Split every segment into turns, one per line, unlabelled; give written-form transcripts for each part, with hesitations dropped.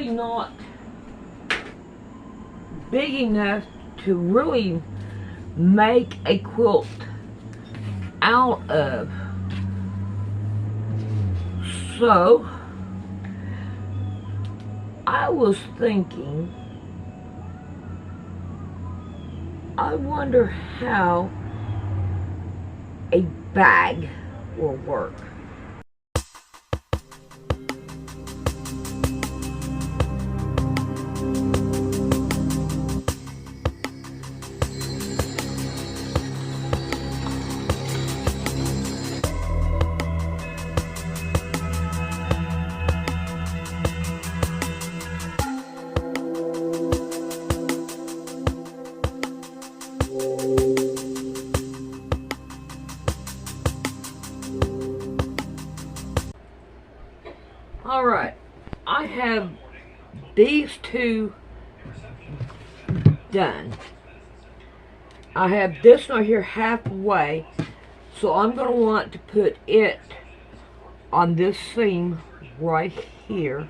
really not big enough to really make a quilt out of. So I was thinking, I wonder how a bag will work. Alright, I have these two done. I have this one here halfway, so I'm going to want to put it on this seam right here.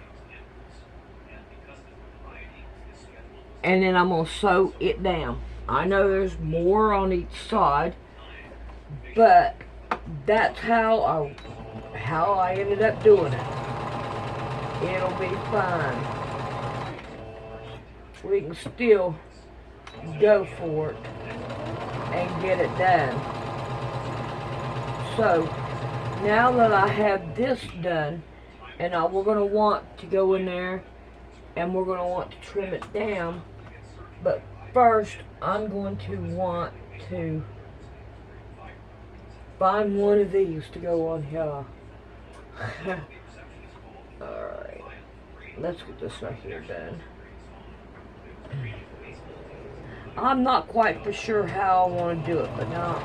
And then I'm going to sew it down. I know there's more on each side, but that's how I ended up doing it. It'll be fine. We can still go for it and get it done. So now that I have this done, and we're going to want to go in there and we're going to want to trim it down, but first I'm going to want to find one of these to go on here. Alright, let's get this right here done. I'm not quite for sure how I want to do it, but now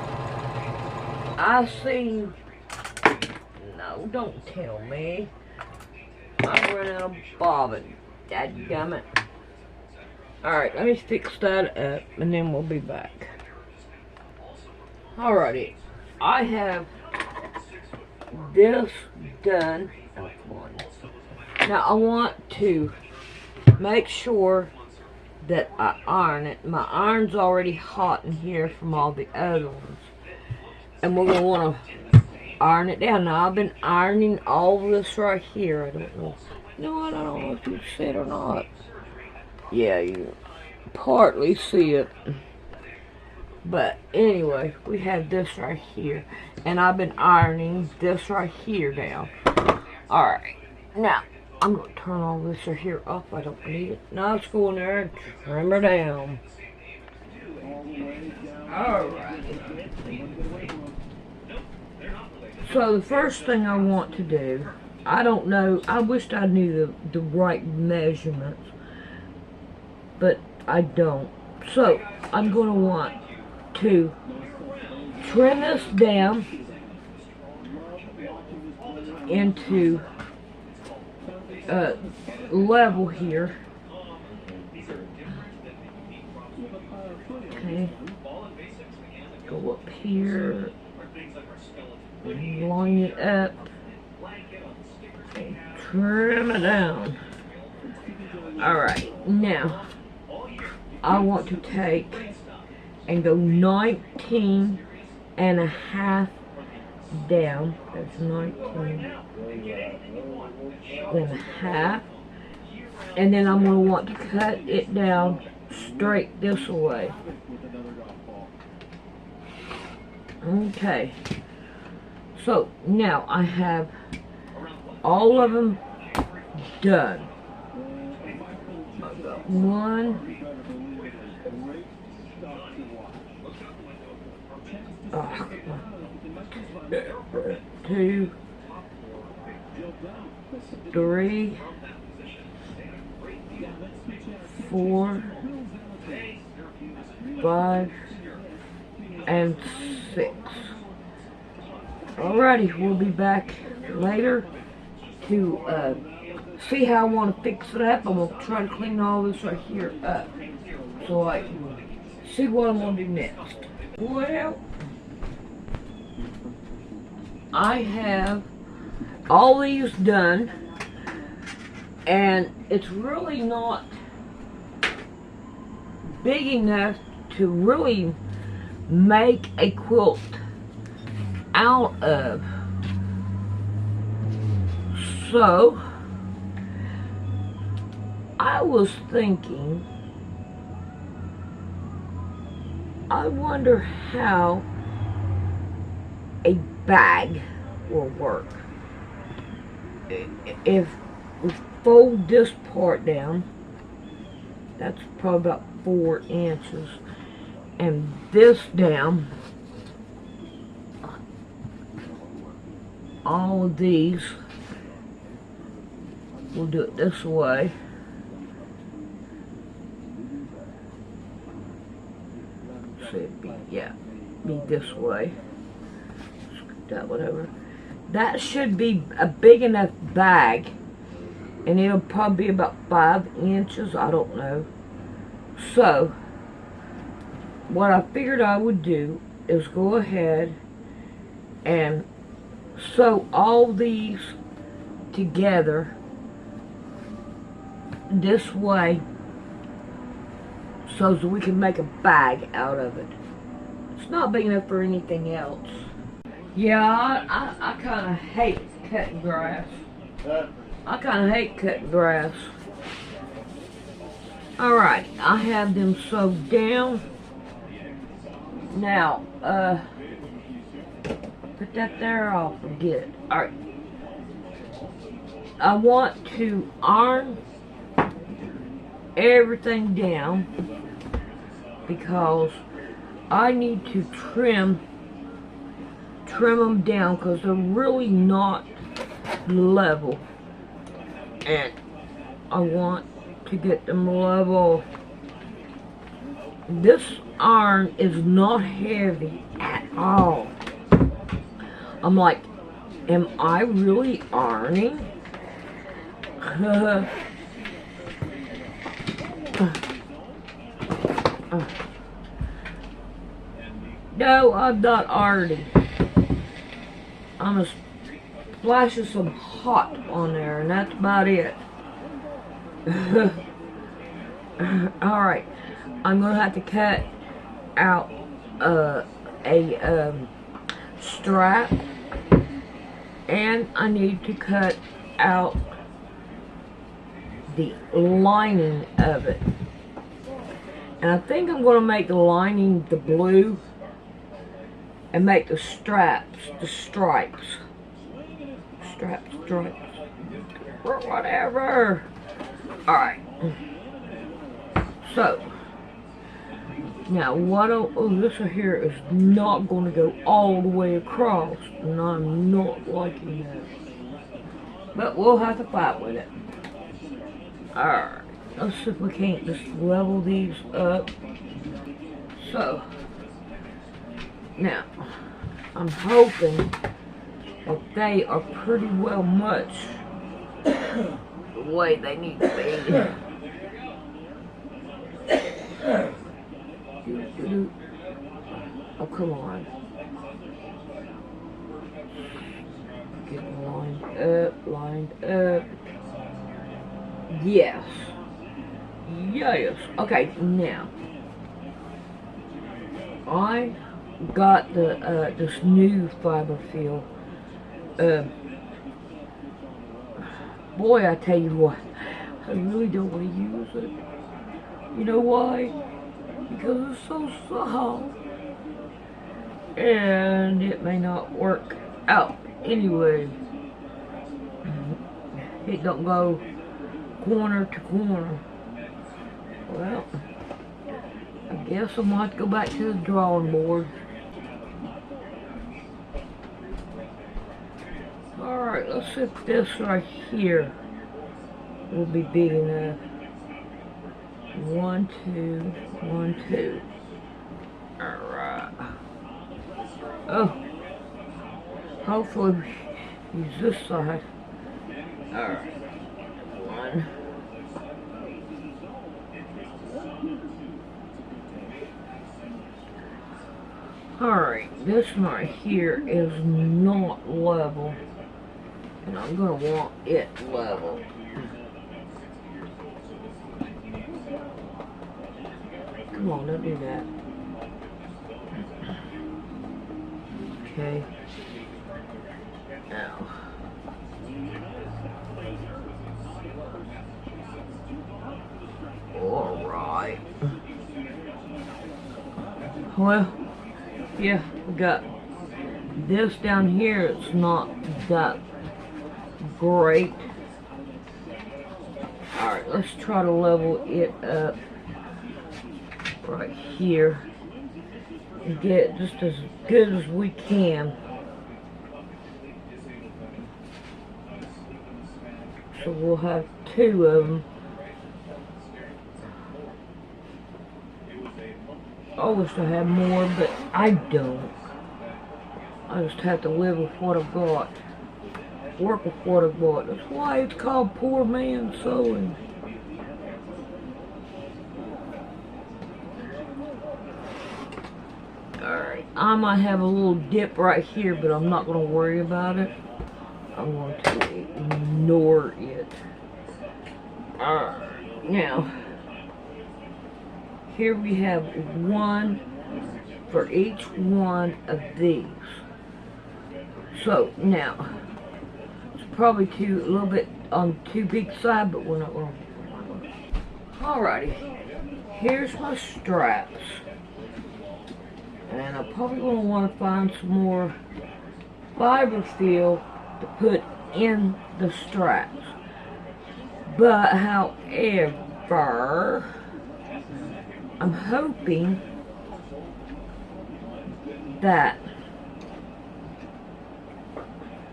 I see. No, don't tell me. I ran out of bobbin. Dadgummit. Alright, let me fix that up and then we'll be back. Alrighty, I have this done. Now I want to make sure that I iron it. My iron's already hot in here from all the other ones. And we're going to want to iron it down. Now I've been ironing all this right here. I don't know. You know what? I don't know if you see it or not. Yeah, you partly see it. But anyway, we have this right here. And I've been ironing this right here down. Alright. Now, I'm going to turn all this right here off. I don't need it. Now let's go in there and trim her down. Alright. So the first thing I want to do, I don't know, I wished I knew the right measurements, but I don't. So I'm going to want to trim this down into level here. Okay. Go up here. Line it up. And trim it down. Alright, now I want to take and go 19 and a half down. There's 19 and a half. And then I'm going to want to cut it down straight this way. Okay. So now I have all of them done. I've got 1, 2, 3, 4, 5, and 6. Alrighty, we'll be back later to see how I want to fix it up. I'm going to try to clean all this right here up so I can see what I'm going to do next. Well, I have all these done. And it's really not big enough to really make a quilt out of. So I was thinking, I wonder how a bag will work. If we fold this part down, that's probably about 4 inches, and this down, all of these, we'll do it this way. So it'd be, yeah, be this way. That, whatever. That should be a big enough bag, and it'll probably be about 5 inches, I don't know. So what I figured I would do is go ahead and sew all these together this way so that we can make a bag out of it. It's not big enough for anything else. Yeah, I kind of hate cutting grass. I kind of hate cutting grass. Alright, I have them sewed down. Now, put that there, I'll forget it. Alright. I want to iron everything down because I need to trim them down because they're really not level, and I want to get them level. This iron is not heavy at all. I'm like, am I really ironing? No, I'm not ironing. I'm just splashing some hot on there, and that's about it. Alright, I'm gonna have to cut out a strap, and I need to cut out the lining of it. And I think I'm gonna make the lining the blue and make the straps the stripes. Stripes, or whatever. Alright. So, now what this right here is not going to go all the way across, and I'm not liking that. But we'll have to fight with it. Alright. Let's see if we can't just level these up. So, now, I'm hoping that they are pretty well much the way they need to be. Oh, come on. Get lined up. Yes. Yes. Okay, now. I got the this new fiber feel. Boy, I tell you what, I really don't want to use it. You know why? Because it's so soft, and it may not work out anyway. It don't go corner to corner. Well, I guess I might have to go back to the drawing board. Alright, let's see if this right here will be big enough. 1, 2, 1, 2. Alright. Oh. Hopefully we use this side. Alright. 1. Alright, this one right here is not level, and I'm going to want it level. Come on, don't do that. Okay. Now. Alright. Well, yeah, we got this down here. It's not that great. Alright, let's try to level it up right here and get it just as good as we can. So we'll have two of them. I wish I had more, but I don't. I just have to live with what I've got. Work with what I've got. That's why it's called poor man sewing. Alright, I might have a little dip right here, but I'm not going to worry about it. I'm going to ignore it. Alright, now, here we have one for each one of these. So, now, it's probably a little bit on too big side, but we're not going to. Alrighty, here's my straps. And I'm probably going to want to find some more fiber fill to put in the straps. But, however, I'm hoping that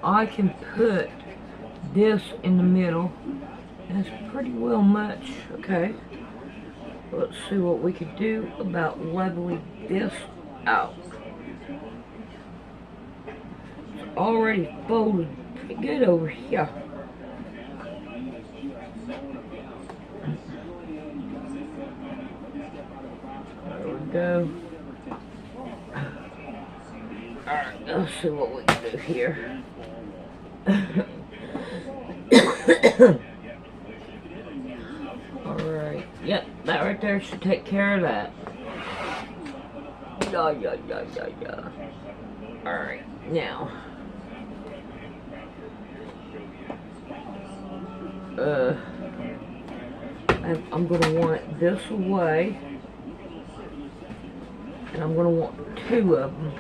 I can put this in the middle. And it's pretty well much. Okay. Let's see what we can do about leveling this out. It's already folded pretty good over here. There we go. Alright, let's see what we can do here. Alright, yep, that right there should take care of that. Yeah. Alright, now. I'm going to want this away. And I'm going to want two of them.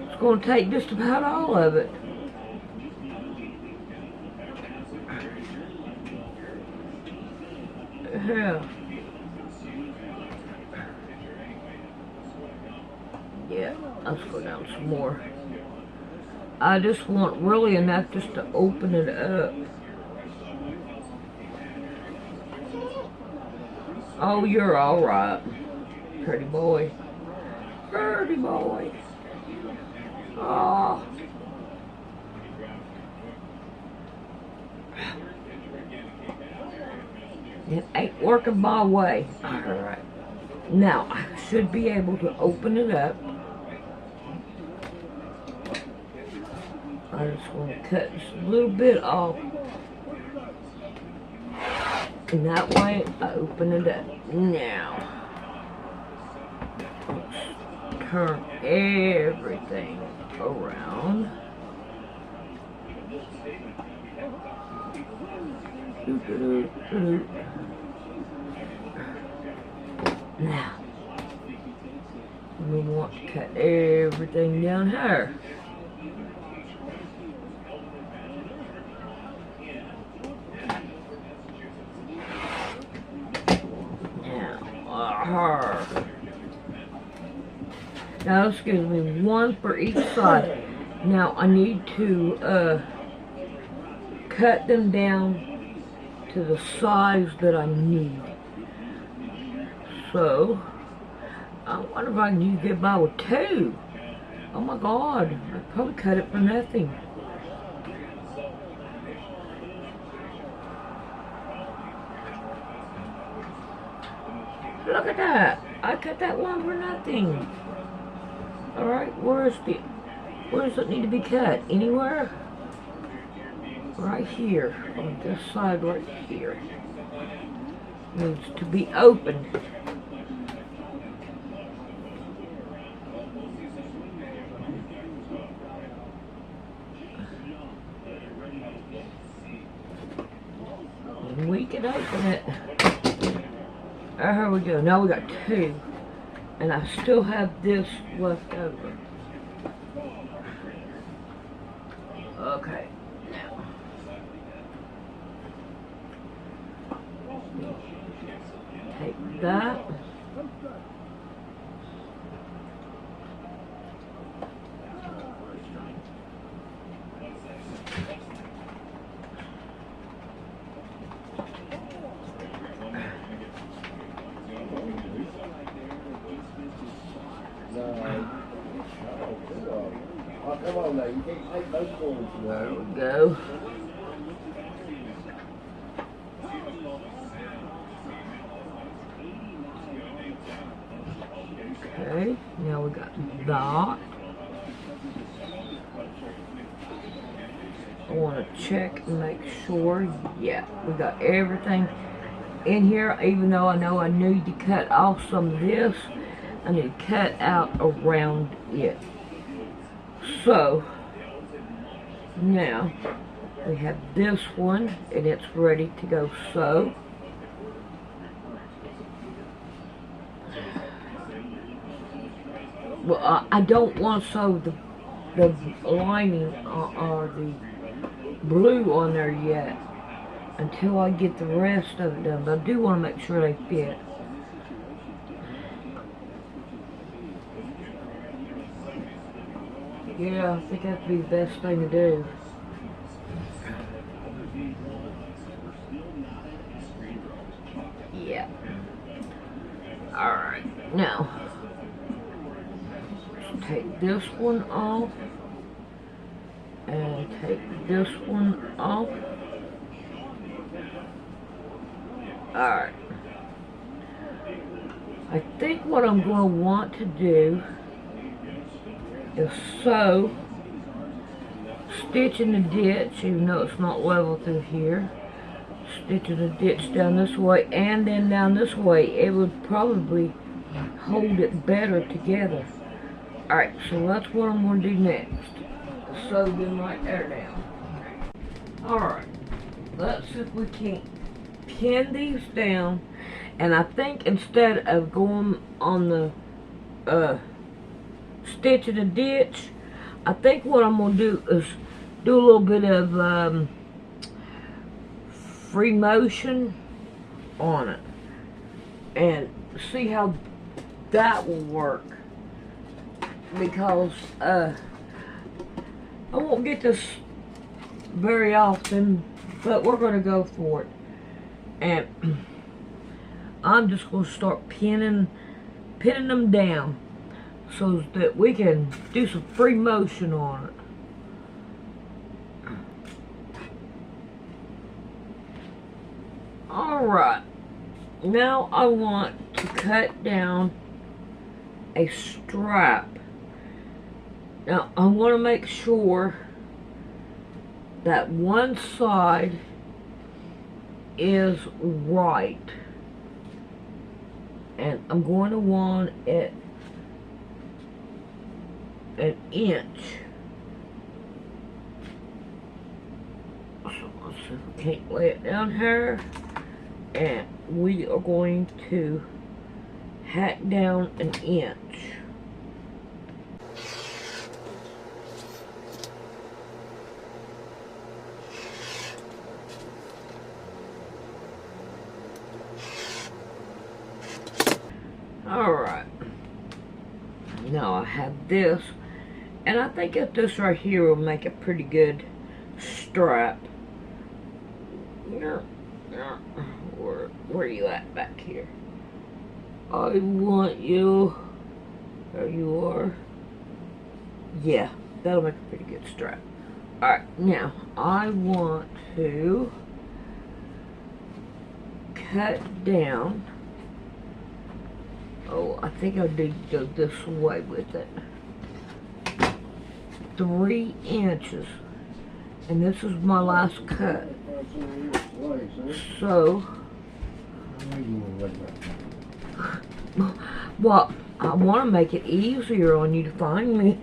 It's going to take just about all of it. Yeah, let's go down some more. I just want really enough just to open it up. Oh, you're all right, pretty boy. Pretty boy. Oh. It ain't working my way. Alright. Now, I should be able to open it up. I just want to cut just a little bit off. And that way, I open it up. Now, let's turn everything around. Now, we want to cut everything down here. Now this gives me one for each side. Now I need to cut them down to the size that I need. So I wonder if I can get by with two. Oh my God, I'd probably cut it for nothing. Look at that. I cut that one for nothing. Alright, where's the Where does it need to be cut? Anywhere? Right here, on this side right here. Needs to be open. And we can open it. Oh, here we go. Now we got two. And I still have this left over. Okay. Now. Take that.
Come on now, you can't take those corners.
There we go. Okay, now we got that. I want to check and make sure, yeah, we got everything in here, even though I know I need to cut off some of this. I need to cut out around it. So, now, we have this one, and it's ready to go sew. Well, I don't want to sew the lining or the blue on there yet until I get the rest of it done, but I do want to make sure they fit. Yeah, I think that'd be the best thing to do. Yeah. Alright, now, take this one off, and take this one off. Alright. I think what I'm going to want to do is sew, stitch in the ditch, even though it's not level through here. Stitch in the ditch down this way and then down this way. It would probably hold it better together. Alright, so that's what I'm going to do next. Sew them right there down. Alright, let's see if we can pin these down. And I think instead of going on the stitch in the ditch, I think what I'm going to do is do a little bit of free motion on it and see how that will work, because I won't get this very often, but we're going to go for it. And I'm just going to start pinning them down so that we can do some free motion on it. Alright, now I want to cut down a strap. Now I want to make sure that one side is right, and I'm going to want it an inch. So let's see if we can't lay it down here. And we are going to hack down an inch. Alright. Now I have this. And I think that this right here will make a pretty good strap. Where are you at back here? I want you. There you are. Yeah, that'll make a pretty good strap. Alright, now I want to cut down. Oh, I think I'll do this way with it. 3 inches. And this is my last cut. So, well, I want to make it easier on you to find me.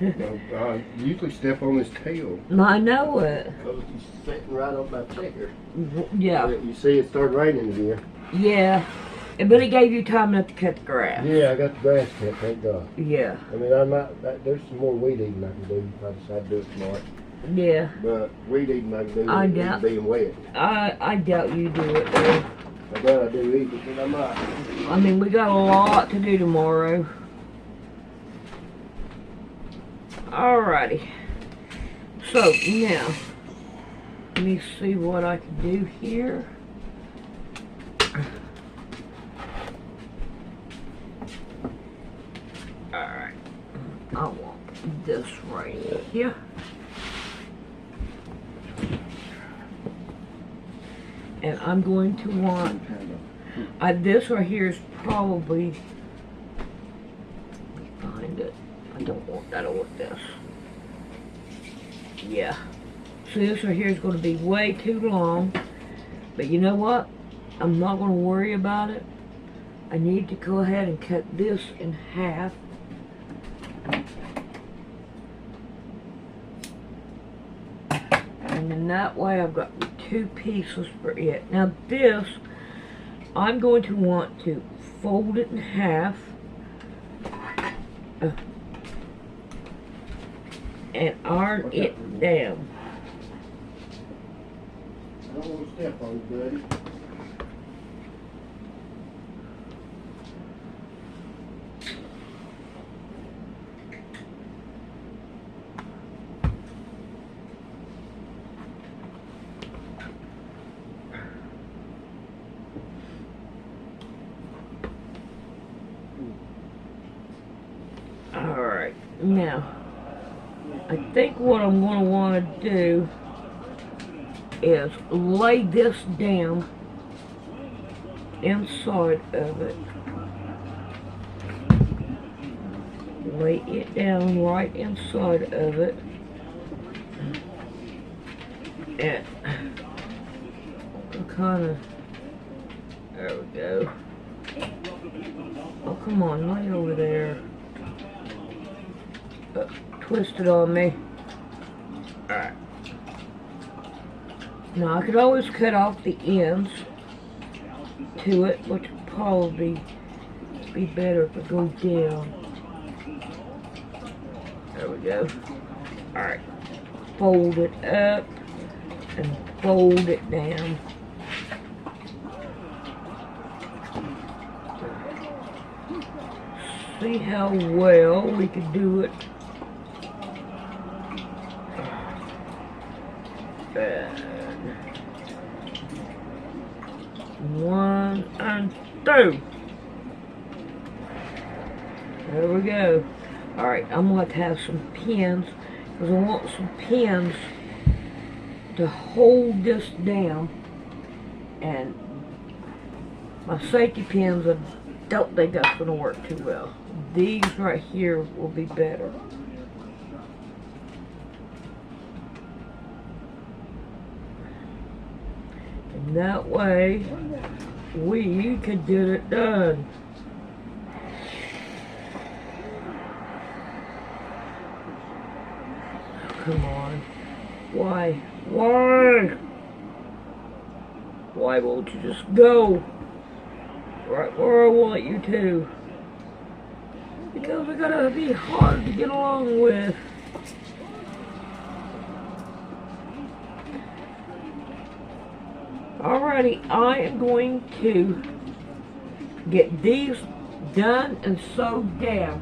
I usually step on his tail.
I know it.
Because he's sitting right on my finger.
Yeah.
You see it started raining again.
Yeah. But it gave you time enough to cut the grass.
Yeah, I got the grass cut, thank God.
Yeah.
I mean, I might, there's some more weed eating I can do if I decide to do it smart.
Yeah.
But weed eating I can do
I
it
doubt,
being wet.
I doubt you do it, though.
I doubt I do either, but I might.
I mean, we got a lot to do tomorrow. Alrighty. So, now, let me see what I can do here. Alright. I want this right here. And I'm going to want, this right here is probably, let me find it. I don't want that, I want this. Yeah. So this right here is going to be way too long. But you know what? I'm not going to worry about it. I need to go ahead and cut this in half. And then that way I've got 2 pieces for it. Now this, I'm going to want to fold it in half. And iron it down.
I don't want to step on it, buddy.
Alright, now I think what I'm going to want to do is lay this down inside of it. Lay it down right inside of it. And kind of, there we go. Oh, come on, lay over there. Twist it on me. Alright. Now I could always cut off the ends to it, which would probably be better if it goes down. There we go. Alright. Fold it up and fold it down. See how well we can do it. And 1 and 2. There we go. Alright, I'm going to have some pins because I want some pins to hold this down. And my safety pins, I don't think that's going to work too well. These right here will be better. And that way, we could get it done. Come on. Why? Why? Why won't you just go right where I want you to? Because we gotta be hard to get along with. Alrighty, I am going to get these done and sewed down.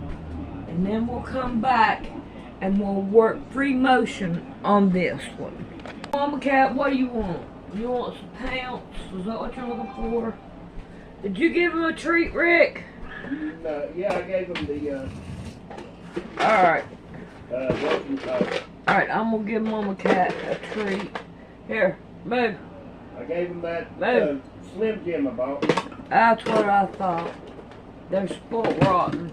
And then we'll come back and we'll work free motion on this one. Mama Cat, what do you want? You want some pounce? Is that what you're looking for? Did you give him a treat, Rick?
Yeah, I gave him the,
Alright.
Alright,
I'm gonna give Mama Cat a treat. Here, move.
I gave him that Slim Jim I bought.
That's what I thought. They're spoiled rotten.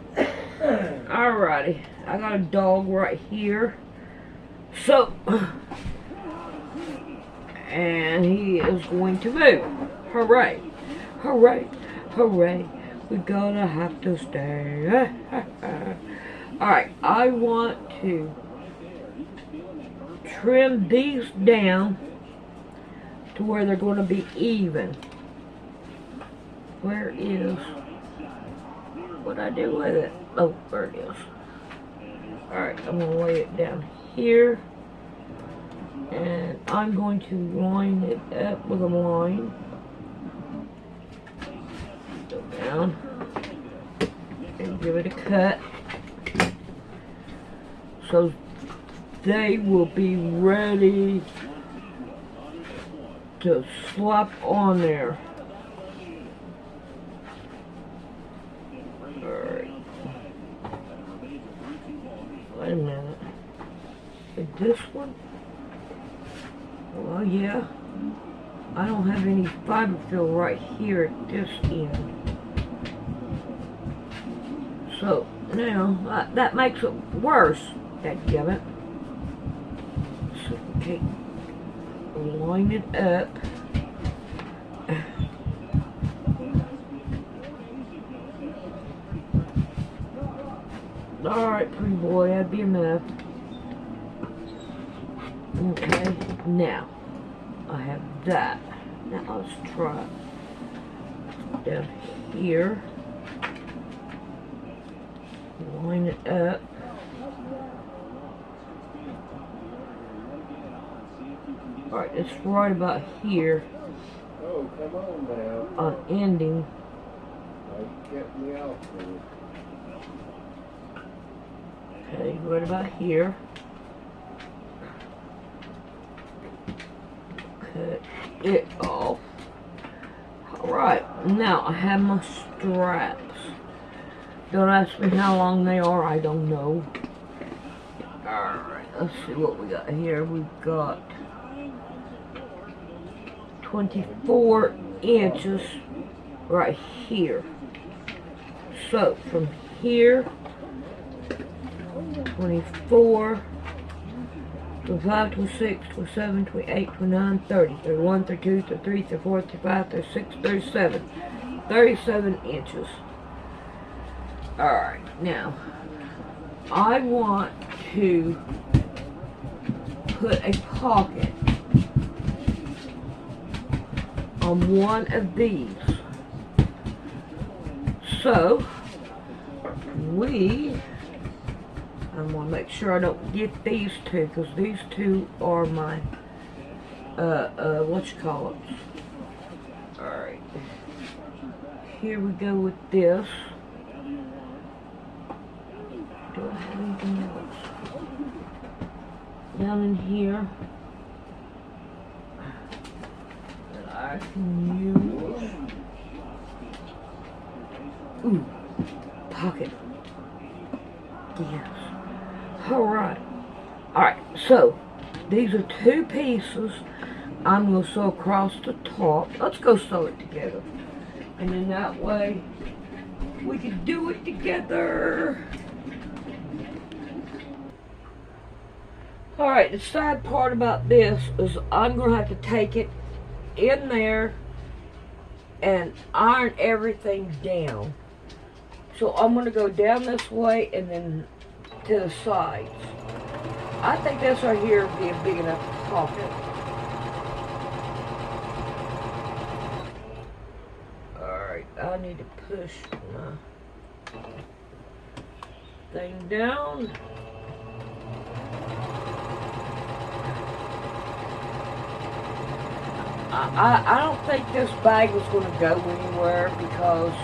Alright. Alrighty, I got a dog right here. So, and he is going to move. Hooray, hooray, hooray. We're gonna have to stay. Alright, I want to trim these down to where they're going to be even. Where is, what I do with it? Oh, there it is. Alright, I'm going to lay it down here. And I'm going to line it up with a line. Go down. And give it a cut. So they will be ready to slap on there. Alright. Wait a minute. Is this one? Well, yeah. I don't have any fiber fill right here at this end. So, now, that makes it worse. Dadgummit. So, okay. Line it up. Alright, pretty boy, that'd be enough. Okay, now I have that. Now let's try down here. Line it up. Alright, it's right about here.
Oh, come on now.
On ending.
You kept me off there.
Okay, right about here. Cut it off. Alright, now I have my straps. Don't ask me how long they are, I don't know. Alright, let's see what we got here. We've got 24 inches right here. So, from here, 24, 25, 26, 27, 28, 29, 30, 31, 32, 33, 34, 35, 36, 37. 37 inches. Alright, now, I want to put a pocket on one of these. So, I'm going to make sure I don't get these two, because these two are my, what you call it. Alright. Here we go with this. Do I have anything else? Down in here. That I can use. Ooh. Pocket. Yes. Alright. Alright, so these are two pieces I'm going to sew across the top. Let's go sew it together. And then that way we can do it together. Alright, the sad part about this is I'm going to have to take it in there and iron everything down. So I'm going to go down this way and then to the sides. I think this right here would be a big enough pocket. Alright, I need to push my thing down. I don't think this bag is going to go anywhere because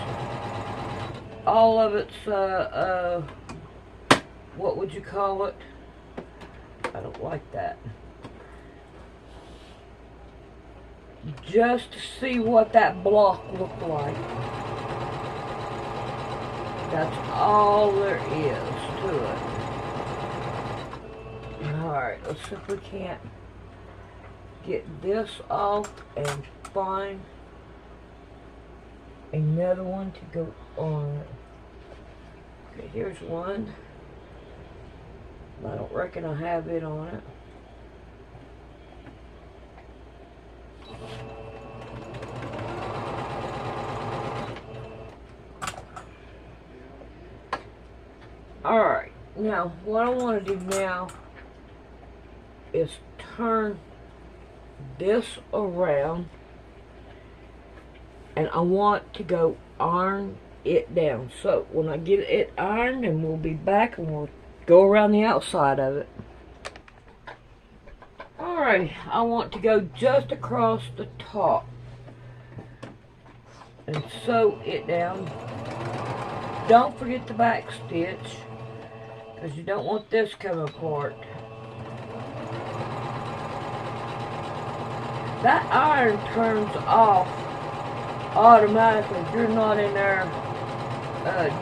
all of it's, what would you call it? I don't like that. Just to see what that block looked like. That's all there is to it. Alright, let's see if we can't get this off and find another one to go on. Okay, here's one. I don't reckon I have it on it. Alright, now what I want to do now is turn this around, and I want to go iron it down. So when I get it ironed, and we'll be back and we'll go around the outside of it. Alright, I want to go just across the top and sew it down. Don't forget the back stitch, because you don't want this coming apart. That iron turns off automatically if you're not in there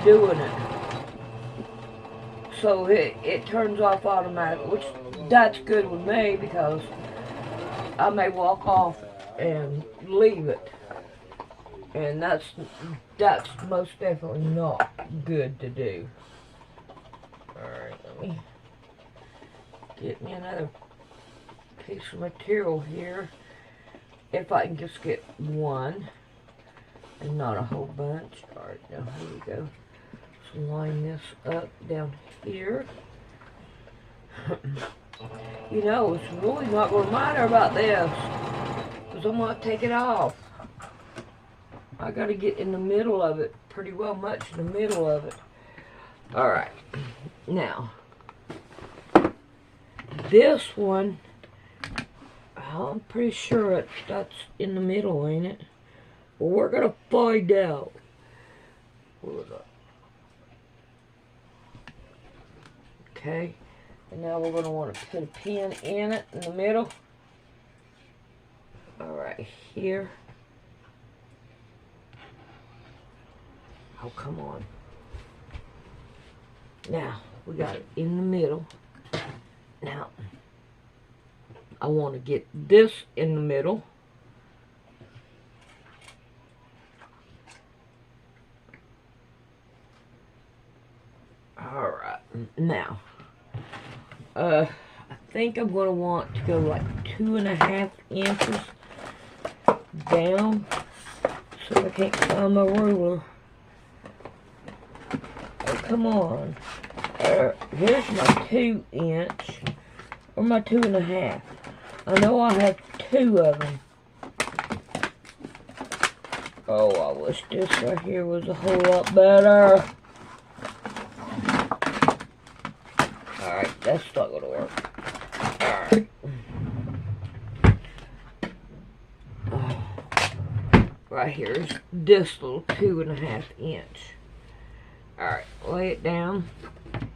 doing it. So it turns off automatically, which that's good with me, because I may walk off and leave it, and that's most definitely not good to do. Alright, let me get me another piece of material here, if I can just get one and not a whole bunch. Alright, now here we go. Let's line this up down here. You know, it's really not going to matter about this, because I'm going to take it off. I got to get in the middle of it, pretty well much in the middle of it. Alright, now, this one, I'm pretty sure that's in the middle, ain't it? Well, we're going to find out. Okay, and now we're going to want to put a pin in it in the middle. Alright, here. Oh, come on. Now, we got it in the middle. Now, I want to get this in the middle. Alright, now, I think I'm going to want to go like 2.5 inches down, so I can't find my ruler. Oh, come on. Here's my 2 inch, or my 2.5. I know I have 2 of them. Oh, I wish this right here was a whole lot better. Alright, that's not going to work. Alright. Right here is this little 2.5 inch. Alright, lay it down.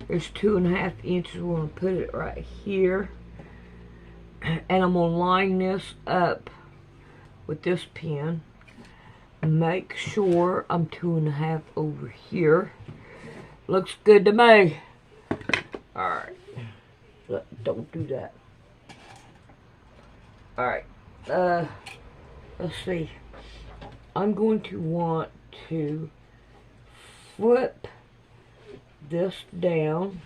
There's 2.5 inches. We're going to put it right here. And I'm going to line this up with this pin. Make sure I'm 2.5 over here. Looks good to me. Alright. Don't do that. Alright. Let's see. I'm going to want to flip this down.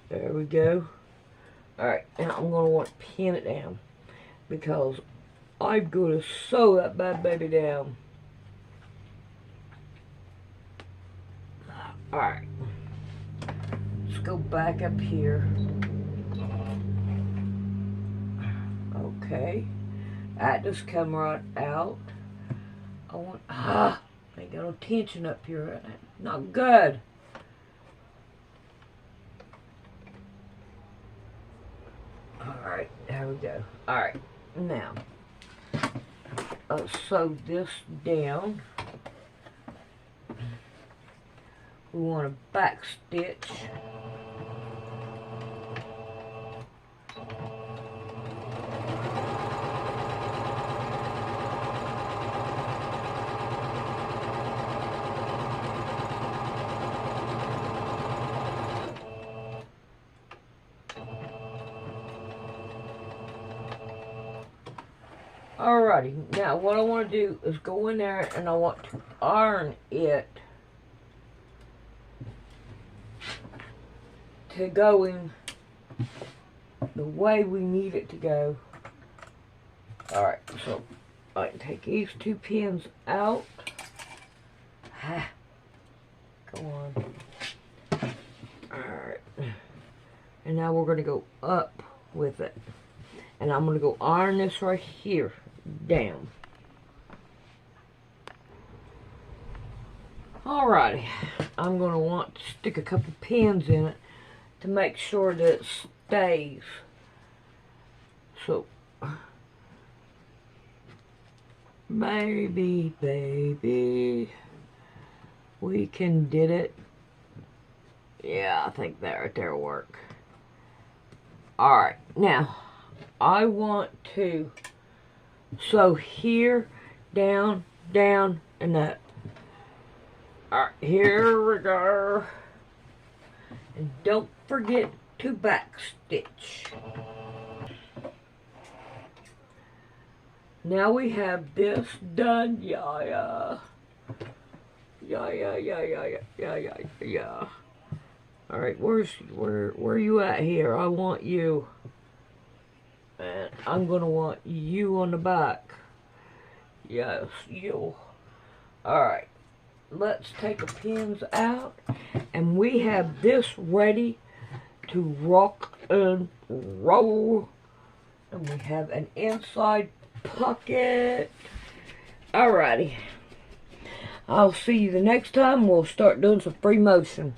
There we go. Alright, now I'm going to want to pin it down, because I'm going to sew that bad baby down. Alright. Let's go back up here. Okay. That just come right out. I ain't got no tension up here. Not good. Alright, there we go. Alright, now, sew this down. We want a back stitch. Alrighty, now what I want to do is go in there and I want to iron it to going the way we need it to go. Alright, so I can take these 2 pins out. Go on. Alright. And now we're going to go up with it. And I'm going to go iron this right here down. Alrighty. I'm going to want to stick a couple pins in it to make sure that it stays. So, baby, we can did it. Yeah, I think that right there will work. Alright, now, I want to sew here, down, down, and up. Alright, here we go. And don't forget to back stitch. Now we have this done. Yeah. Alright, where you at here? I want you. And I'm gonna want you on the back. Yes, you. Alright. Let's take the pins out. And we have this ready to rock and roll. And we have an inside pocket. Alrighty. I'll see you the next time. We'll start doing some free motion.